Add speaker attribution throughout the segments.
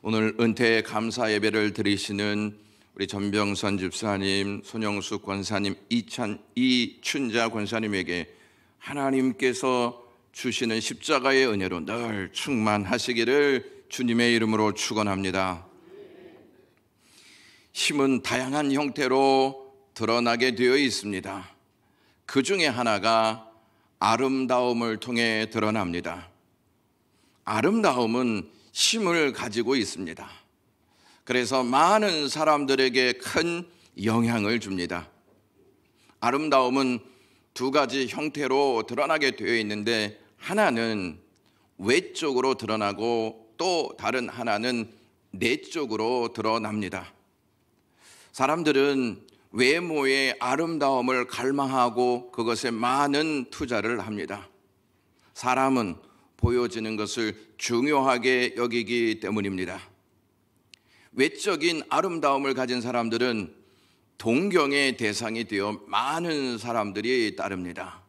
Speaker 1: 오늘 은퇴 감사 예배를 드리시는 우리 전병선 집사님, 손영숙 권사님, 이춘자 권사님에게 하나님께서 주시는 십자가의 은혜로 늘 충만하시기를 주님의 이름으로 축원합니다. 힘은 다양한 형태로 드러나게 되어 있습니다. 그 중에 하나가 아름다움을 통해 드러납니다. 아름다움은 힘을 가지고 있습니다. 그래서 많은 사람들에게 큰 영향을 줍니다. 아름다움은 두 가지 형태로 드러나게 되어 있는데, 하나는 외적으로 드러나고 또 다른 하나는 내적으로 드러납니다. 사람들은 외모의 아름다움을 갈망하고 그것에 많은 투자를 합니다. 사람은 보여지는 것을 중요하게 여기기 때문입니다. 외적인 아름다움을 가진 사람들은 동경의 대상이 되어 많은 사람들이 따릅니다.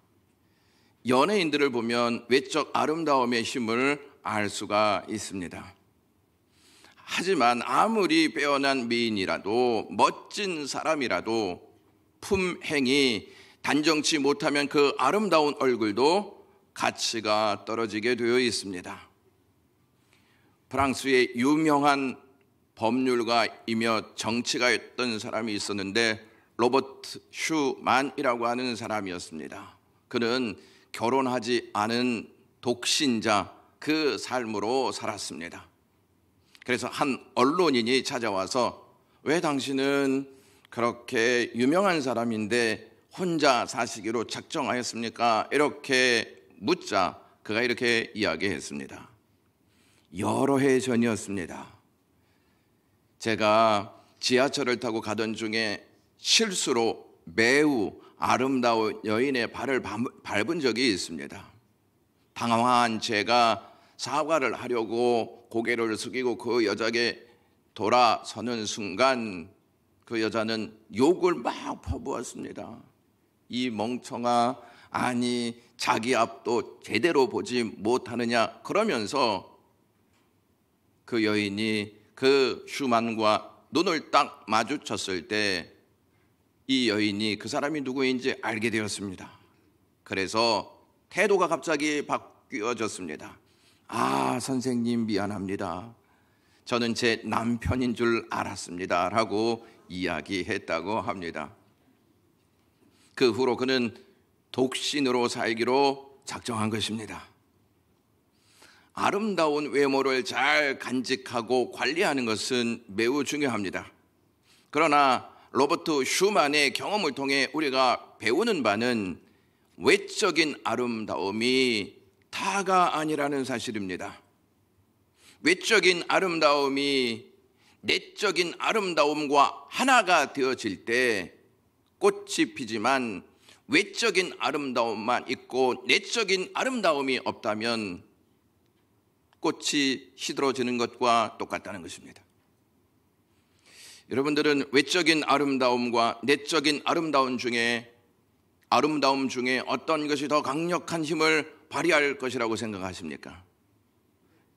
Speaker 1: 연예인들을 보면 외적 아름다움의 힘을 알 수가 있습니다. 하지만 아무리 빼어난 미인이라도, 멋진 사람이라도 품행이 단정치 못하면 그 아름다운 얼굴도 가치가 떨어지게 되어 있습니다. 프랑스의 유명한 법률가이며 정치가였던 사람이 있었는데, 로버트 슈만이라고 하는 사람이었습니다. 그는 결혼하지 않은 독신자, 그 삶으로 살았습니다. 그래서 한 언론인이 찾아와서 왜 당신은 그렇게 유명한 사람인데 혼자 사시기로 작정하였습니까? 이렇게 묻자 그가 이렇게 이야기했습니다. 여러 해 전이었습니다. 제가 지하철을 타고 가던 중에 실수로 매우 아름다운 여인의 발을 밟은 적이 있습니다. 당황한 제가 사과를 하려고 고개를 숙이고 그 여자에게 돌아서는 순간 그 여자는 욕을 막 퍼부었습니다. 이 멍청아, 아니 자기 앞도 제대로 보지 못하느냐, 그러면서 그 여인이 그 슈만과 눈을 딱 마주쳤을 때 이 여인이 그 사람이 누구인지 알게 되었습니다. 그래서 태도가 갑자기 바뀌어졌습니다. 아, 선생님 미안합니다. 저는 제 남편인 줄 알았습니다 라고 이야기했다고 합니다. 그 후로 그는 독신으로 살기로 작정한 것입니다. 아름다운 외모를 잘 간직하고 관리하는 것은 매우 중요합니다. 그러나 로버트 슈만의 경험을 통해 우리가 배우는 바는 외적인 아름다움이 다가 아니라는 사실입니다. 외적인 아름다움이 내적인 아름다움과 하나가 되어질 때 꽃이 피지만, 외적인 아름다움만 있고 내적인 아름다움이 없다면 꽃이 시들어지는 것과 똑같다는 것입니다. 여러분들은 외적인 아름다움과 내적인 아름다움 중에 어떤 것이 더 강력한 힘을 발휘할 것이라고 생각하십니까?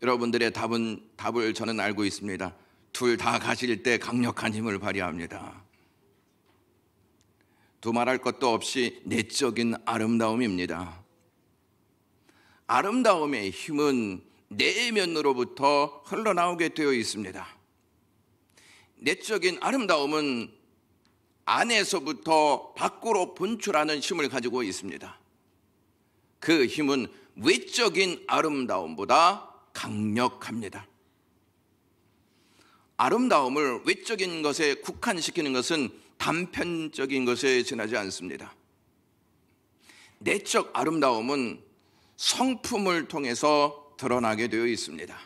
Speaker 1: 여러분들의 답을 저는 알고 있습니다. 둘 다 가질 때 강력한 힘을 발휘합니다. 두말할 것도 없이 내적인 아름다움입니다. 아름다움의 힘은 내면으로부터 흘러나오게 되어 있습니다. 내적인 아름다움은 안에서부터 밖으로 분출하는 힘을 가지고 있습니다. 그 힘은 외적인 아름다움보다 강력합니다. 아름다움을 외적인 것에 국한시키는 것은 단편적인 것에 지나지 않습니다. 내적 아름다움은 성품을 통해서 드러나게 되어 있습니다.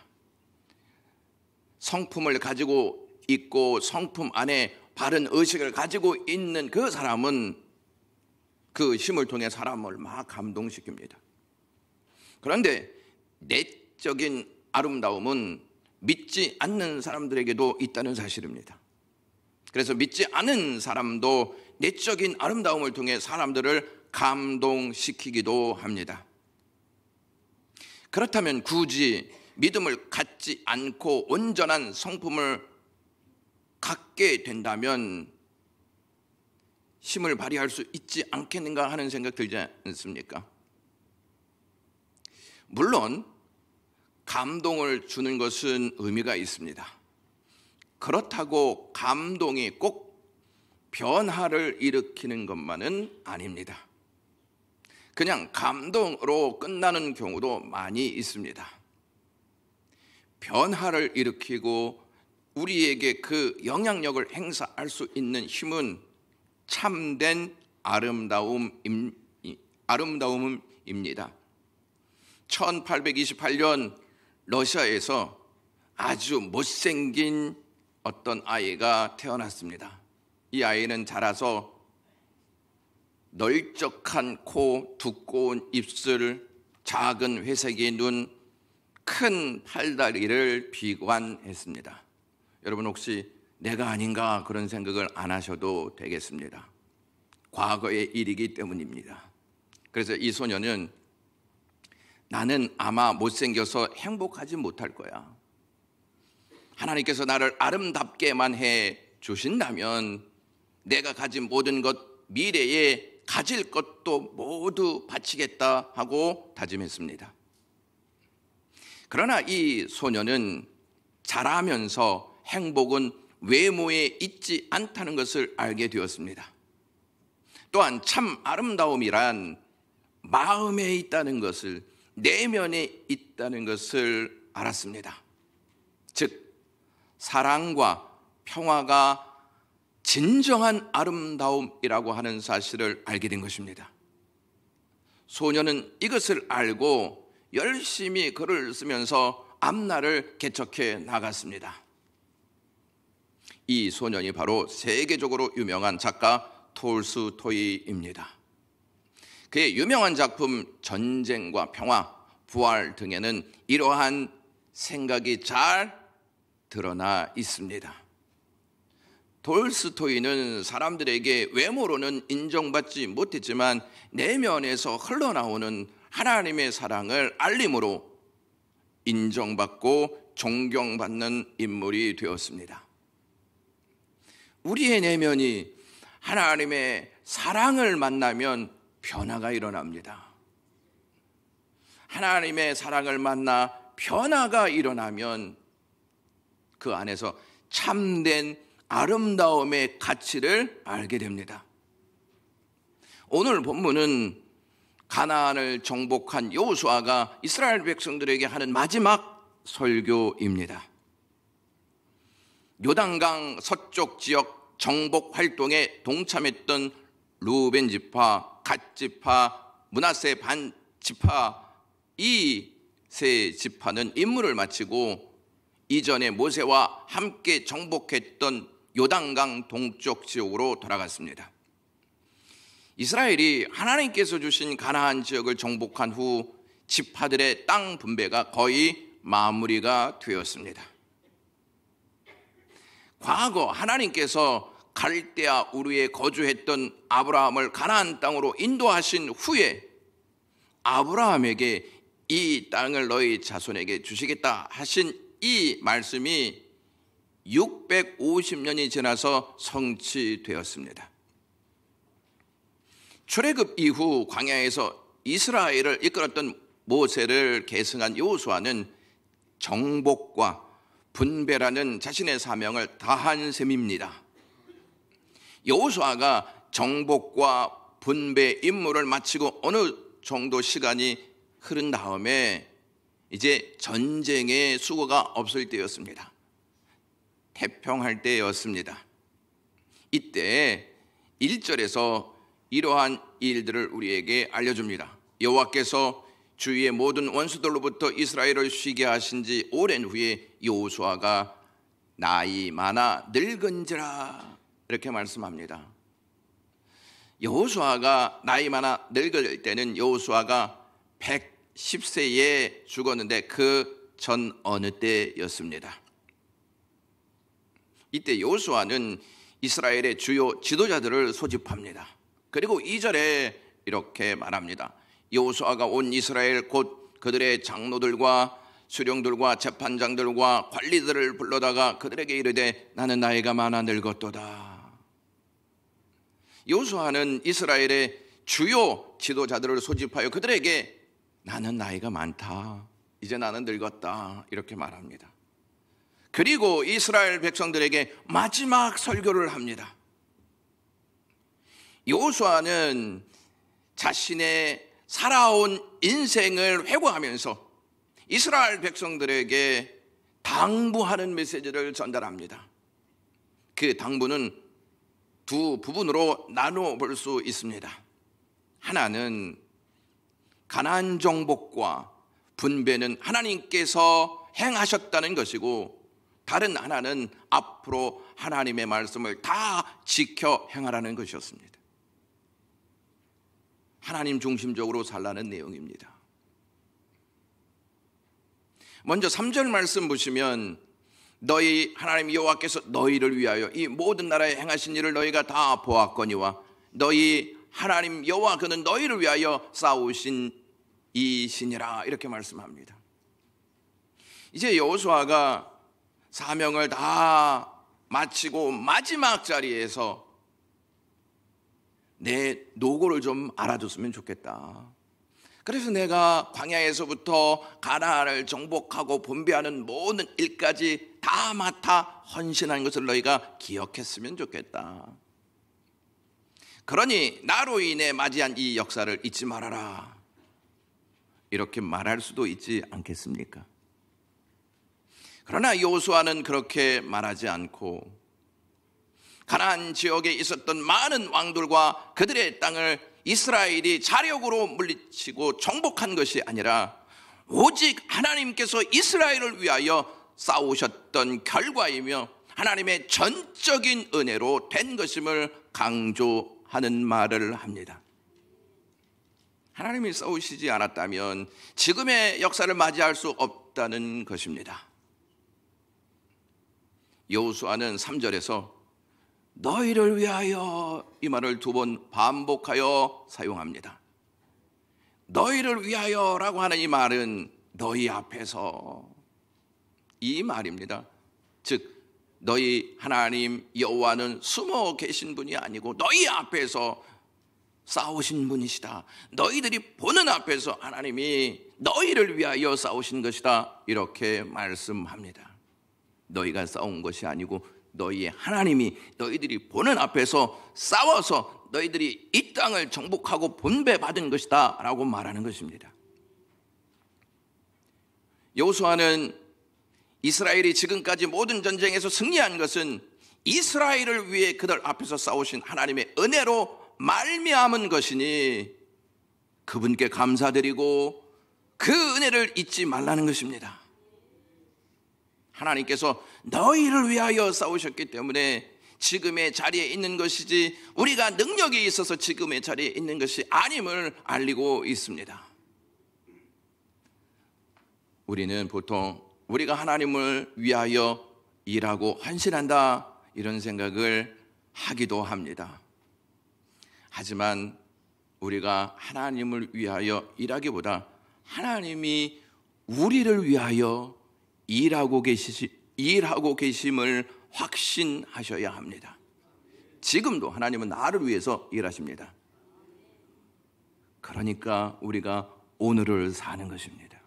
Speaker 1: 성품을 가지고 있고 성품 안에 바른 의식을 가지고 있는 그 사람은 그 힘을 통해 사람을 막 감동시킵니다. 그런데 내적인 아름다움은 믿지 않는 사람들에게도 있다는 사실입니다. 그래서 믿지 않은 사람도 내적인 아름다움을 통해 사람들을 감동시키기도 합니다. 그렇다면 굳이 믿음을 갖지 않고 온전한 성품을 갖게 된다면 힘을 발휘할 수 있지 않겠는가 하는 생각 들지 않습니까? 물론 감동을 주는 것은 의미가 있습니다. 그렇다고 감동이 꼭 변화를 일으키는 것만은 아닙니다. 그냥 감동으로 끝나는 경우도 많이 있습니다. 변화를 일으키고 우리에게 그 영향력을 행사할 수 있는 힘은 참된 아름다움입니다. 1828년 러시아에서 아주 못생긴 어떤 아이가 태어났습니다. 이 아이는 자라서 널쩍한 코, 두꺼운 입술, 작은 회색의 눈, 큰 팔다리를 비관했습니다. 여러분 혹시 내가 아닌가 그런 생각을 안 하셔도 되겠습니다. 과거의 일이기 때문입니다. 그래서 이 소녀는 나는 아마 못생겨서 행복하지 못할 거야. 하나님께서 나를 아름답게만 해 주신다면 내가 가진 모든 것, 미래에 가질 것도 모두 바치겠다 하고 다짐했습니다. 그러나 이 소녀는 자라면서 행복은 외모에 있지 않다는 것을 알게 되었습니다. 또한 참 아름다움이란 마음에 있다는 것을, 내면에 있다는 것을 알았습니다. 즉 사랑과 평화가 진정한 아름다움이라고 하는 사실을 알게 된 것입니다. 소녀는 이것을 알고 열심히 글을 쓰면서 앞날을 개척해 나갔습니다. 이 소년이 바로 세계적으로 유명한 작가 톨스토이입니다. 그의 유명한 작품 전쟁과 평화, 부활 등에는 이러한 생각이 잘 드러나 있습니다. 톨스토이는 사람들에게 외모로는 인정받지 못했지만 내면에서 흘러나오는 하나님의 사랑을 알림으로 인정받고 존경받는 인물이 되었습니다. 우리의 내면이 하나님의 사랑을 만나면 변화가 일어납니다. 하나님의 사랑을 만나 변화가 일어나면 그 안에서 참된 아름다움의 가치를 알게 됩니다. 오늘 본문은 가나안을 정복한 여호수아가 이스라엘 백성들에게 하는 마지막 설교입니다. 요단강 서쪽 지역 정복 활동에 동참했던 르우벤 지파, 갓 지파, 므낫세 반 지파, 이 세 지파는 임무를 마치고 이전에 모세와 함께 정복했던 요단강 동쪽 지역으로 돌아갔습니다. 이스라엘이 하나님께서 주신 가나안 지역을 정복한 후 지파들의 땅 분배가 거의 마무리가 되었습니다. 과거 하나님께서 갈대아 우르에 거주했던 아브라함을 가나안 땅으로 인도하신 후에 아브라함에게 이 땅을 너희 자손에게 주시겠다 하신 이 말씀이 650년이 지나서 성취되었습니다. 출애굽 이후 광야에서 이스라엘을 이끌었던 모세를 계승한 여호수아는 정복과 분배라는 자신의 사명을 다한 셈입니다. 여호수아가 정복과 분배 임무를 마치고 어느 정도 시간이 흐른 다음에 이제 전쟁의 수고가 없을 때였습니다. 태평할 때였습니다. 이때 1절에서 이러한 일들을 우리에게 알려줍니다. 여호와께서 주위의 모든 원수들로부터 이스라엘을 쉬게 하신 지 오랜 후에 여호수아가 나이 많아 늙은지라 이렇게 말씀합니다. 여호수아가 나이 많아 늙을 때는 여호수아가 110세에 죽었는데 그 전 어느 때였습니다. 이때 여호수아는 이스라엘의 주요 지도자들을 소집합니다. 그리고 2절에 이렇게 말합니다. 여호수아가 온 이스라엘 곧 그들의 장로들과 수령들과 재판장들과 관리들을 불러다가 그들에게 이르되 나는 나이가 많아 늙었도다. 여호수아는 이스라엘의 주요 지도자들을 소집하여 그들에게 나는 나이가 많다, 이제 나는 늙었다, 이렇게 말합니다. 그리고 이스라엘 백성들에게 마지막 설교를 합니다. 여호수아는 자신의 살아온 인생을 회고하면서 이스라엘 백성들에게 당부하는 메시지를 전달합니다. 그 당부는 두 부분으로 나누어 볼 수 있습니다. 하나는 가나안 정복과 분배는 하나님께서 행하셨다는 것이고, 다른 하나는 앞으로 하나님의 말씀을 다 지켜 행하라는 것이었습니다. 하나님 중심적으로 살라는 내용입니다. 먼저 3절 말씀 보시면 너희 하나님 여호와께서 너희를 위하여 이 모든 나라에 행하신 일을 너희가 다 보았거니와 너희 하나님 여호와 그는 너희를 위하여 싸우신 이시니라, 이렇게 말씀합니다. 이제 여호수아가 사명을 다 마치고 마지막 자리에서 내 노고를 좀 알아줬으면 좋겠다. 그래서 내가 광야에서부터 가나안을 정복하고 분배하는 모든 일까지 다 맡아 헌신한 것을 너희가 기억했으면 좋겠다. 그러니 나로 인해 맞이한 이 역사를 잊지 말아라, 이렇게 말할 수도 있지 않겠습니까? 그러나 여호수아는 그렇게 말하지 않고 가나안 지역에 있었던 많은 왕들과 그들의 땅을 이스라엘이 자력으로 물리치고 정복한 것이 아니라 오직 하나님께서 이스라엘을 위하여 싸우셨던 결과이며 하나님의 전적인 은혜로 된 것임을 강조하는 말을 합니다. 하나님이 싸우시지 않았다면 지금의 역사를 맞이할 수 없다는 것입니다. 여호수아는 3절에서 너희를 위하여, 이 말을 2번 반복하여 사용합니다. 너희를 위하여라고 하는 이 말은 너희 앞에서, 이 말입니다. 즉 너희 하나님 여호와는 숨어 계신 분이 아니고 너희 앞에서 싸우신 분이시다. 너희들이 보는 앞에서 하나님이 너희를 위하여 싸우신 것이다, 이렇게 말씀합니다. 너희가 싸운 것이 아니고 너희의 하나님이 너희들이 보는 앞에서 싸워서 너희들이 이 땅을 정복하고 분배받은 것이다 라고 말하는 것입니다. 여호수아는 이스라엘이 지금까지 모든 전쟁에서 승리한 것은 이스라엘을 위해 그들 앞에서 싸우신 하나님의 은혜로 말미암은 것이니 그분께 감사드리고 그 은혜를 잊지 말라는 것입니다. 하나님께서 너희를 위하여 싸우셨기 때문에 지금의 자리에 있는 것이지 우리가 능력이 있어서 지금의 자리에 있는 것이 아님을 알리고 있습니다. 우리는 보통 우리가 하나님을 위하여 일하고 헌신한다, 이런 생각을 하기도 합니다. 하지만 우리가 하나님을 위하여 일하기보다 하나님이 우리를 위하여 일하고 계심을 확신하셔야 합니다. 지금도 하나님은 나를 위해서 일하십니다. 그러니까 우리가 오늘을 사는 것입니다.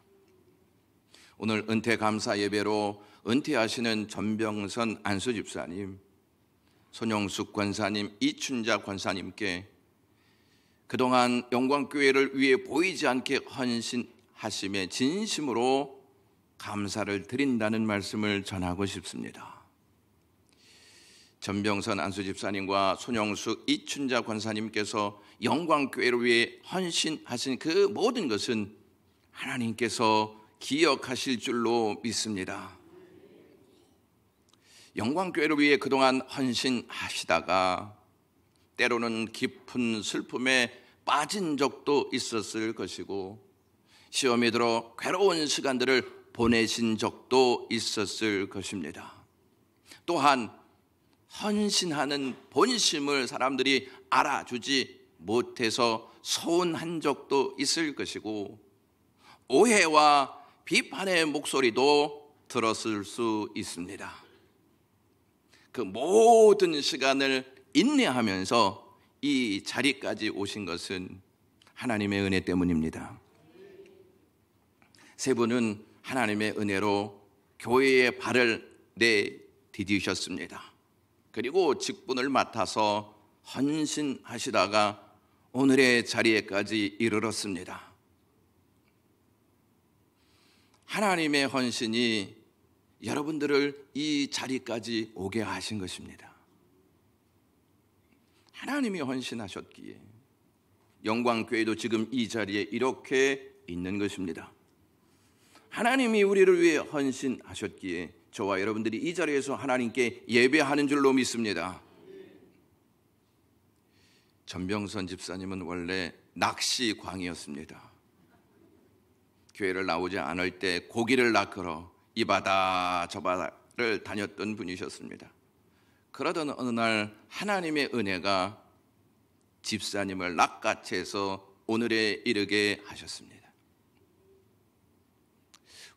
Speaker 1: 오늘 은퇴 감사 예배로 은퇴하시는 전병선 안수 집사님, 손영숙 권사님, 이춘자 권사님께 그동안 영광교회를 위해 보이지 않게 헌신하심에 진심으로 감사를 드린다는 말씀을 전하고 싶습니다. 전병선 안수 집사님과 손영숙, 이춘자 권사님께서 영광교회를 위해 헌신하신 그 모든 것은 하나님께서 기억하실 줄로 믿습니다. 영광교회를 위해 그동안 헌신하시다가 때로는 깊은 슬픔에 빠진 적도 있었을 것이고 시험에 들어 괴로운 시간들을 보내신 적도 있었을 것입니다. 또한 헌신하는 본심을 사람들이 알아주지 못해서 서운한 적도 있을 것이고 오해와 비판의 목소리도 들었을 수 있습니다. 그 모든 시간을 인내하면서 이 자리까지 오신 것은 하나님의 은혜 때문입니다. 세 분은 하나님의 은혜로 교회의 발을 내디디셨습니다. 그리고 직분을 맡아서 헌신하시다가 오늘의 자리에까지 이르렀습니다. 하나님의 헌신이 여러분들을 이 자리까지 오게 하신 것입니다. 하나님이 헌신하셨기에 영광교회도 지금 이 자리에 이렇게 있는 것입니다. 하나님이 우리를 위해 헌신하셨기에 저와 여러분들이 이 자리에서 하나님께 예배하는 줄로 믿습니다. 전병선 집사님은 원래 낚시광이었습니다. 교회를 나오지 않을 때 고기를 낚으러 이 바다 저 바다를 다녔던 분이셨습니다. 그러던 어느 날 하나님의 은혜가 집사님을 낚아채서 오늘에 이르게 하셨습니다.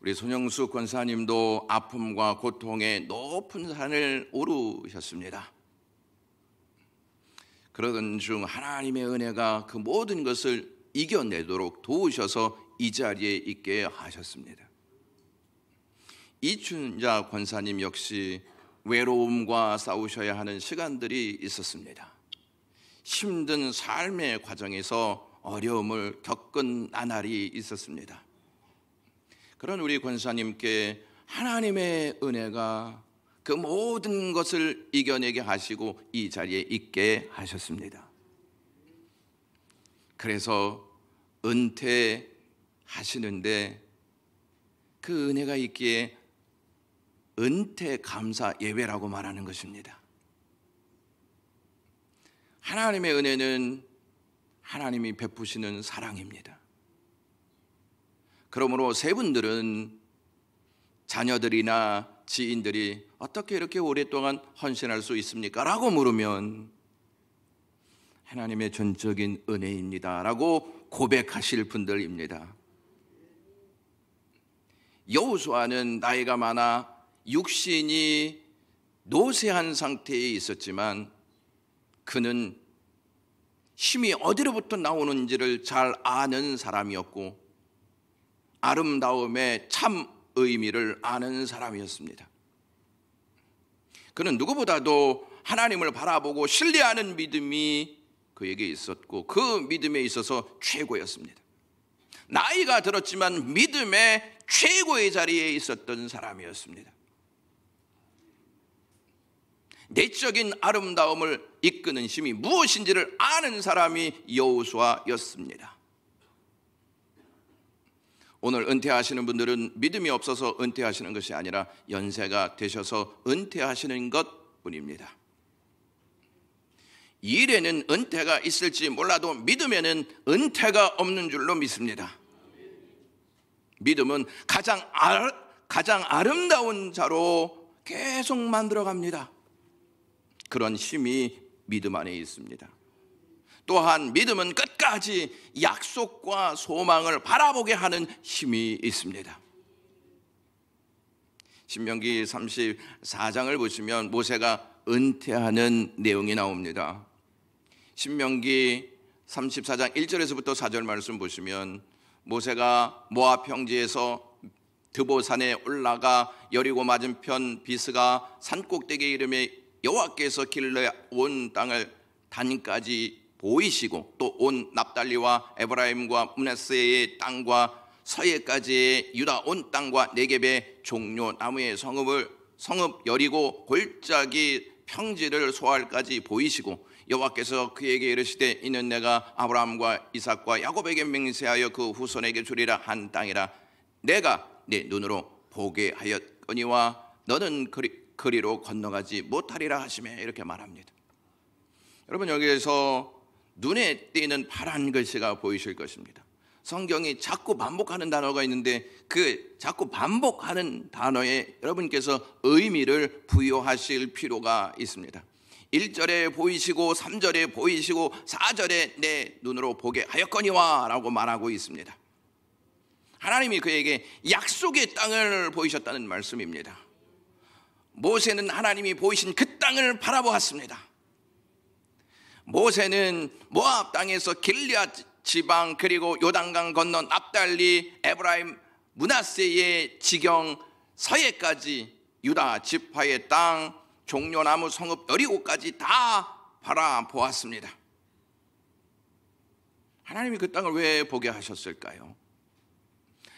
Speaker 1: 우리 손영수 권사님도 아픔과 고통의 높은 산을 오르셨습니다. 그러던 중 하나님의 은혜가 그 모든 것을 이겨내도록 도우셔서 이 자리에 있게 하셨습니다. 이춘자 권사님 역시 외로움과 싸우셔야 하는 시간들이 있었습니다. 힘든 삶의 과정에서 어려움을 겪은 나날이 있었습니다. 그런 우리 권사님께 하나님의 은혜가 그 모든 것을 이겨내게 하시고 이 자리에 있게 하셨습니다. 그래서 은퇴하시는데 그 은혜가 있기에 은퇴 감사 예배라고 말하는 것입니다. 하나님의 은혜는 하나님이 베푸시는 사랑입니다. 그러므로 세 분들은 자녀들이나 지인들이 어떻게 이렇게 오랫동안 헌신할 수 있습니까? 라고 물으면 하나님의 전적인 은혜입니다 라고 고백하실 분들입니다. 여호수아는 나이가 많아 육신이 노쇠한 상태에 있었지만 그는 힘이 어디로부터 나오는지를 잘 아는 사람이었고 아름다움의 참 의미를 아는 사람이었습니다. 그는 누구보다도 하나님을 바라보고 신뢰하는 믿음이 그에게 있었고 그 믿음에 있어서 최고였습니다. 나이가 들었지만 믿음의 최고의 자리에 있었던 사람이었습니다. 내적인 아름다움을 이끄는 힘이 무엇인지를 아는 사람이 여호수아였습니다. 오늘 은퇴하시는 분들은 믿음이 없어서 은퇴하시는 것이 아니라 연세가 되셔서 은퇴하시는 것뿐입니다. 일에는 은퇴가 있을지 몰라도 믿음에는 은퇴가 없는 줄로 믿습니다. 믿음은 가장 아름다운 자로 계속 만들어갑니다. 그런 힘이 믿음 안에 있습니다. 또한 믿음은 끝까지 약속과 소망을 바라보게 하는 힘이 있습니다. 신명기 34장을 보시면 모세가 은퇴하는 내용이 나옵니다. 신명기 34장 1절에서부터 4절 말씀 보시면 모세가 모압 평지에서 드보산에 올라가 여리고 맞은편 비스가 산꼭대기에 이르매 여호와께서 길러 온 땅을 단까지 보이시고 또 온 납달리와 에브라임과 므낫세의 땅과 서해까지의 유다 온 땅과 네겝의 종료 나무의 성읍 여리고 골짜기 평지를 소알까지 보이시고 여호와께서 그에게 이르시되 이는 내가 아브라함과 이삭과 야곱에게 맹세하여 그 후손에게 주리라 한 땅이라 내가 네 눈으로 보게 하였거니와 너는 그리로 건너가지 못하리라 하시매 이렇게 말합니다. 여러분 여기에서 눈에 띄는 파란 글씨가 보이실 것입니다. 성경이 자꾸 반복하는 단어가 있는데 그 자꾸 반복하는 단어에 여러분께서 의미를 부여하실 필요가 있습니다. 1절에 보이시고 3절에 보이시고 4절에 내 눈으로 보게 하였거니와 라고 말하고 있습니다. 하나님이 그에게 약속의 땅을 보이셨다는 말씀입니다. 모세는 하나님이 보이신 그 땅을 바라보았습니다. 모세는 모압 땅에서 길앗 지방 그리고 요단강 건너 납달리, 에브라임, 므낫세의 지경 서해까지 유다 지파의 땅, 종려나무 성읍 여리고까지 다 바라보았습니다. 하나님이 그 땅을 왜 보게 하셨을까요?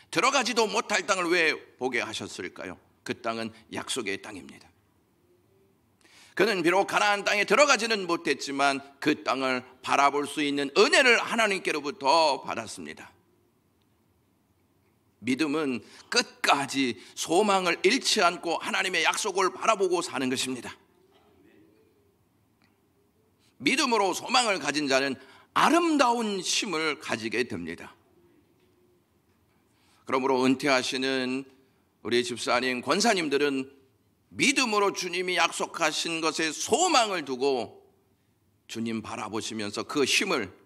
Speaker 1: 들어가지도 못할 땅을 왜 보게 하셨을까요? 그 땅은 약속의 땅입니다. 그는 비록 가나안 땅에 들어가지는 못했지만 그 땅을 바라볼 수 있는 은혜를 하나님께로부터 받았습니다. 믿음은 끝까지 소망을 잃지 않고 하나님의 약속을 바라보고 사는 것입니다. 믿음으로 소망을 가진 자는 아름다운 쉼을 가지게 됩니다. 그러므로 은퇴하시는 우리 집사님, 권사님들은 믿음으로 주님이 약속하신 것에 소망을 두고 주님 바라보시면서 그 힘을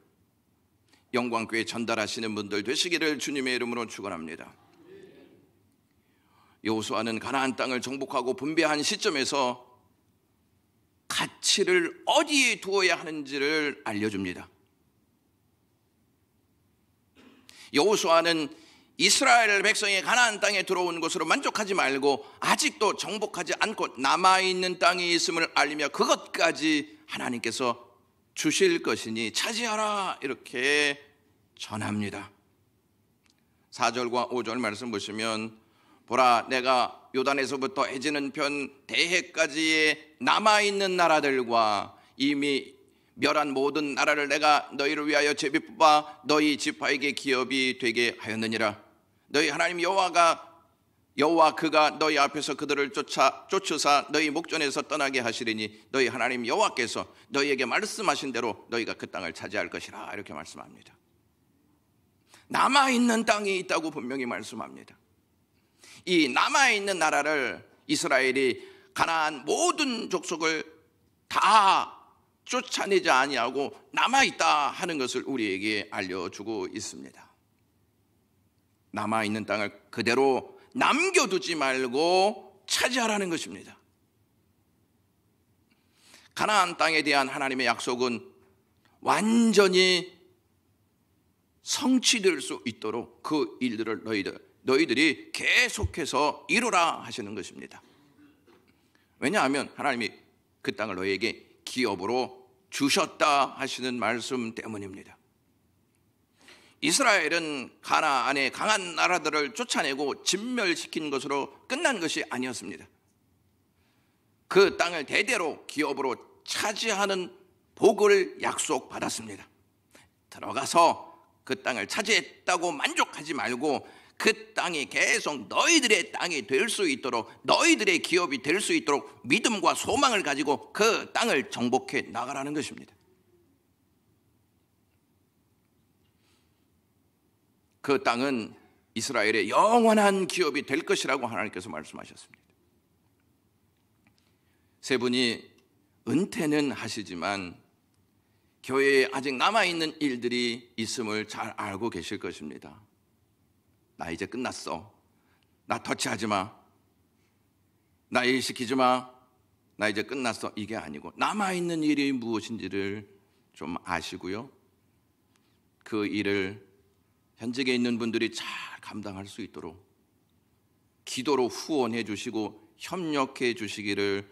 Speaker 1: 영광교회에 전달하시는 분들 되시기를 주님의 이름으로 축원합니다. 여호수아는 가나안 땅을 정복하고 분배한 시점에서 가치를 어디에 두어야 하는지를 알려줍니다. 여호수아는 이스라엘 백성이 가나안 땅에 들어온 것으로 만족하지 말고 아직도 정복하지 않고 남아있는 땅이 있음을 알리며 그것까지 하나님께서 주실 것이니 차지하라 이렇게 전합니다. 4절과 5절 말씀 보시면 보라 내가 요단에서부터 해지는 편 대해까지의 남아있는 나라들과 이미 멸한 모든 나라를 내가 너희를 위하여 제비 뽑아 너희 지파에게 기업이 되게 하였느니라. 너희 하나님 여호와 그가 너희 앞에서 그들을 쫓으사 너희 목전에서 떠나게 하시리니 너희 하나님 여호와께서 너희에게 말씀하신 대로 너희가 그 땅을 차지할 것이라 이렇게 말씀합니다. 남아있는 땅이 있다고 분명히 말씀합니다. 이 남아있는 나라를 이스라엘이 가나안 모든 족속을 다 쫓아내지 아니하고 남아있다 하는 것을 우리에게 알려주고 있습니다. 남아있는 땅을 그대로 남겨두지 말고 차지하라는 것입니다. 가나안 땅에 대한 하나님의 약속은 완전히 성취될 수 있도록 그 일들을 너희들이 계속해서 이루라 하시는 것입니다. 왜냐하면 하나님이 그 땅을 너희에게 기업으로 주셨다 하시는 말씀 때문입니다. 이스라엘은 가나안의 강한 나라들을 쫓아내고 진멸시킨 것으로 끝난 것이 아니었습니다. 그 땅을 대대로 기업으로 차지하는 복을 약속받았습니다. 들어가서 그 땅을 차지했다고 만족하지 말고 그 땅이 계속 너희들의 땅이 될 수 있도록 너희들의 기업이 될 수 있도록 믿음과 소망을 가지고 그 땅을 정복해 나가라는 것입니다. 그 땅은 이스라엘의 영원한 기업이 될 것이라고 하나님께서 말씀하셨습니다. 세 분이 은퇴는 하시지만 교회에 아직 남아있는 일들이 있음을 잘 알고 계실 것입니다. 나 이제 끝났어. 나 터치하지 마. 나 일 시키지 마. 나 이제 끝났어. 이게 아니고 남아있는 일이 무엇인지를 좀 아시고요. 그 일을 현직에 있는 분들이 잘 감당할 수 있도록 기도로 후원해 주시고 협력해 주시기를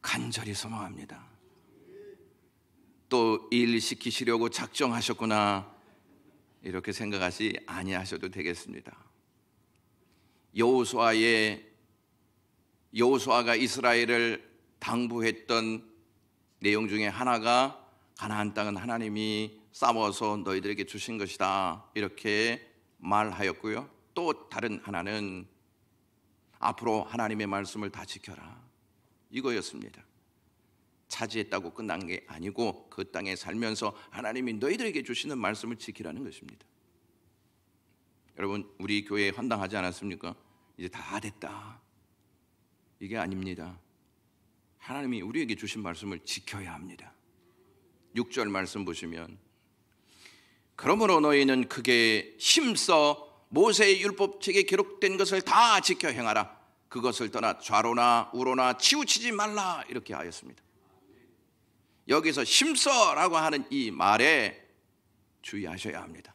Speaker 1: 간절히 소망합니다. 또 일 시키시려고 작정하셨구나 이렇게 생각하시 아니하셔도 되겠습니다. 여호수아가 이스라엘을 당부했던 내용 중에 하나가 가나안 땅은 하나님이 싸워서 너희들에게 주신 것이다 이렇게 말하였고요. 또 다른 하나는 앞으로 하나님의 말씀을 다 지켜라 이거였습니다. 차지했다고 끝난 게 아니고 그 땅에 살면서 하나님이 너희들에게 주시는 말씀을 지키라는 것입니다. 여러분 우리 교회에 헌당하지 않았습니까? 이제 다 됐다 이게 아닙니다. 하나님이 우리에게 주신 말씀을 지켜야 합니다. 6절 말씀 보시면 그러므로 너희는 크게 힘써 모세의 율법책에 기록된 것을 다 지켜 행하라. 그것을 떠나 좌로나 우로나 치우치지 말라. 이렇게 하였습니다. 여기서 힘써라고 하는 이 말에 주의하셔야 합니다.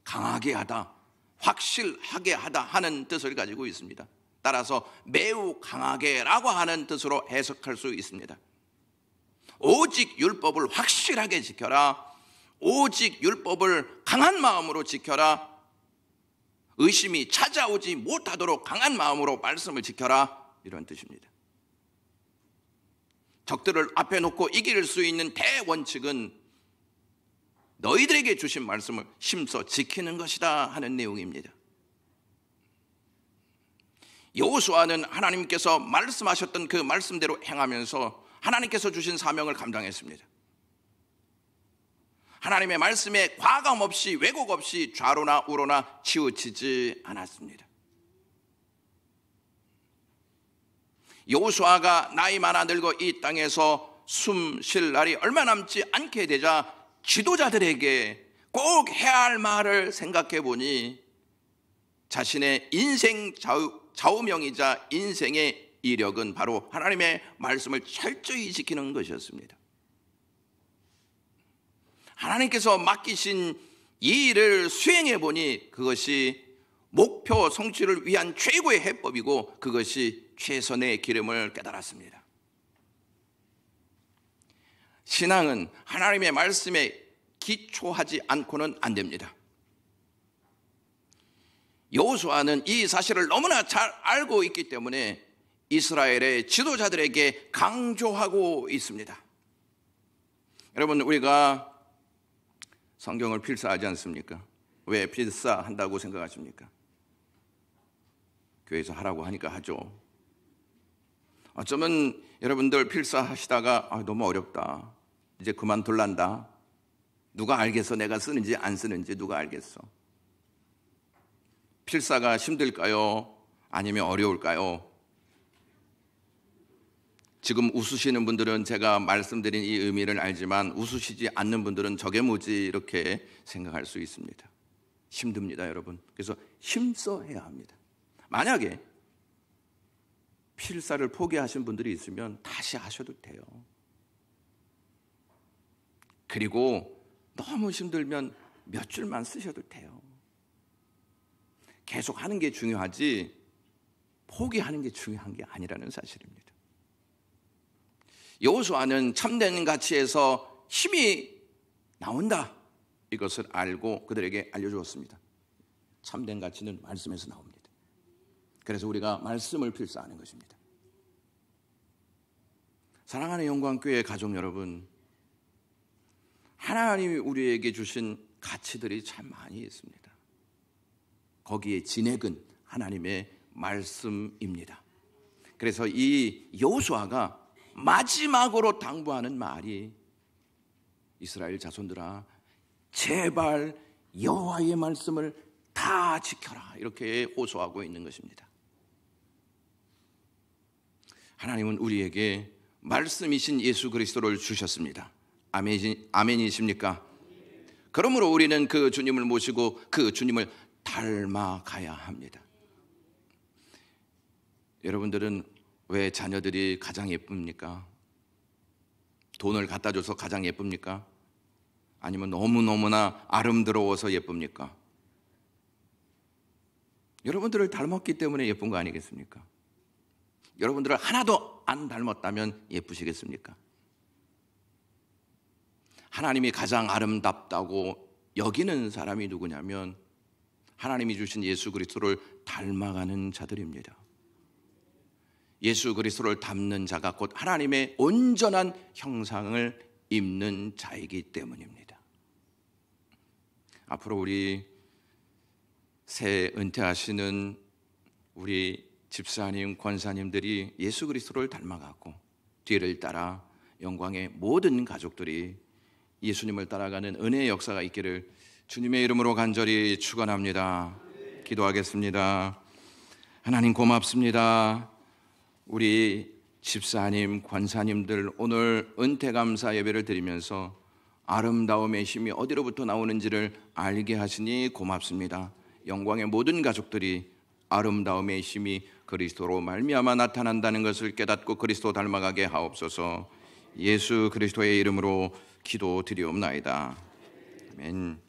Speaker 1: 강하게 하다, 확실하게 하다 하는 뜻을 가지고 있습니다. 따라서 매우 강하게라고 하는 뜻으로 해석할 수 있습니다. 오직 율법을 확실하게 지켜라. 오직 율법을 강한 마음으로 지켜라. 의심이 찾아오지 못하도록 강한 마음으로 말씀을 지켜라. 이런 뜻입니다. 적들을 앞에 놓고 이길 수 있는 대원칙은 너희들에게 주신 말씀을 힘써 지키는 것이다 하는 내용입니다. 여호수아는 하나님께서 말씀하셨던 그 말씀대로 행하면서 하나님께서 주신 사명을 감당했습니다. 하나님의 말씀에 과감 없이 왜곡 없이 좌로나 우로나 치우치지 않았습니다. 여호수아가 나이 많아 늙어 이 땅에서 숨 쉴 날이 얼마 남지 않게 되자 지도자들에게 꼭 해야 할 말을 생각해 보니 자신의 인생 좌우명이자 인생의 이력은 바로 하나님의 말씀을 철저히 지키는 것이었습니다. 하나님께서 맡기신 이 일을 수행해 보니 그것이 목표 성취를 위한 최고의 해법이고 그것이 최선의 기름을 깨달았습니다. 신앙은 하나님의 말씀에 기초하지 않고는 안 됩니다. 여호수아는 이 사실을 너무나 잘 알고 있기 때문에 이스라엘의 지도자들에게 강조하고 있습니다. 여러분, 우리가 성경을 필사하지 않습니까? 왜 필사한다고 생각하십니까? 교회에서 하라고 하니까 하죠. 어쩌면 여러분들 필사하시다가 너무 어렵다, 이제 그만둘란다. 누가 알겠어? 내가 쓰는지 안 쓰는지 누가 알겠어? 필사가 힘들까요? 아니면 어려울까요? 지금 웃으시는 분들은 제가 말씀드린 이 의미를 알지만 웃으시지 않는 분들은 저게 뭐지 이렇게 생각할 수 있습니다. 힘듭니다, 여러분. 그래서 힘써 해야 합니다. 만약에 필사를 포기하신 분들이 있으면 다시 하셔도 돼요. 그리고 너무 힘들면 몇 줄만 쓰셔도 돼요. 계속 하는 게 중요하지 포기하는 게 중요한 게 아니라는 사실입니다. 여호수아는 참된 가치에서 힘이 나온다, 이것을 알고 그들에게 알려주었습니다. 참된 가치는 말씀에서 나옵니다. 그래서 우리가 말씀을 필사하는 것입니다. 사랑하는 영광교회 가족 여러분, 하나님이 우리에게 주신 가치들이 참 많이 있습니다. 거기에 진액은 하나님의 말씀입니다. 그래서 이 여호수아가 마지막으로 당부하는 말이 이스라엘 자손들아, 제발 여호와의 말씀을 다 지켜라, 이렇게 호소하고 있는 것입니다. 하나님은 우리에게 말씀이신 예수 그리스도를 주셨습니다. 아멘이십니까? 그러므로 우리는 그 주님을 모시고 그 주님을 닮아가야 합니다. 여러분들은 왜 자녀들이 가장 예쁩니까? 돈을 갖다 줘서 가장 예쁩니까? 아니면 너무너무나 아름다워서 예쁩니까? 여러분들을 닮았기 때문에 예쁜 거 아니겠습니까? 여러분들을 하나도 안 닮았다면 예쁘시겠습니까? 하나님이 가장 아름답다고 여기는 사람이 누구냐면 하나님이 주신 예수 그리스도를 닮아가는 자들입니다. 예수 그리스도를 닮는 자가 곧 하나님의 온전한 형상을 입는 자이기 때문입니다. 앞으로 우리 새 은퇴하시는 우리 집사님, 권사님들이 예수 그리스도를 닮아가고 뒤를 따라 영광의 모든 가족들이 예수님을 따라가는 은혜의 역사가 있기를 주님의 이름으로 간절히 축원합니다. 기도하겠습니다. 하나님 고맙습니다. 우리 집사님, 권사님들 오늘 은퇴감사 예배를 드리면서 아름다움의 힘이 어디로부터 나오는지를 알게 하시니 고맙습니다. 영광의 모든 가족들이 아름다움의 힘이 그리스도로 말미암아 나타난다는 것을 깨닫고 그리스도 닮아가게 하옵소서. 예수 그리스도의 이름으로 기도드리옵나이다. 아멘.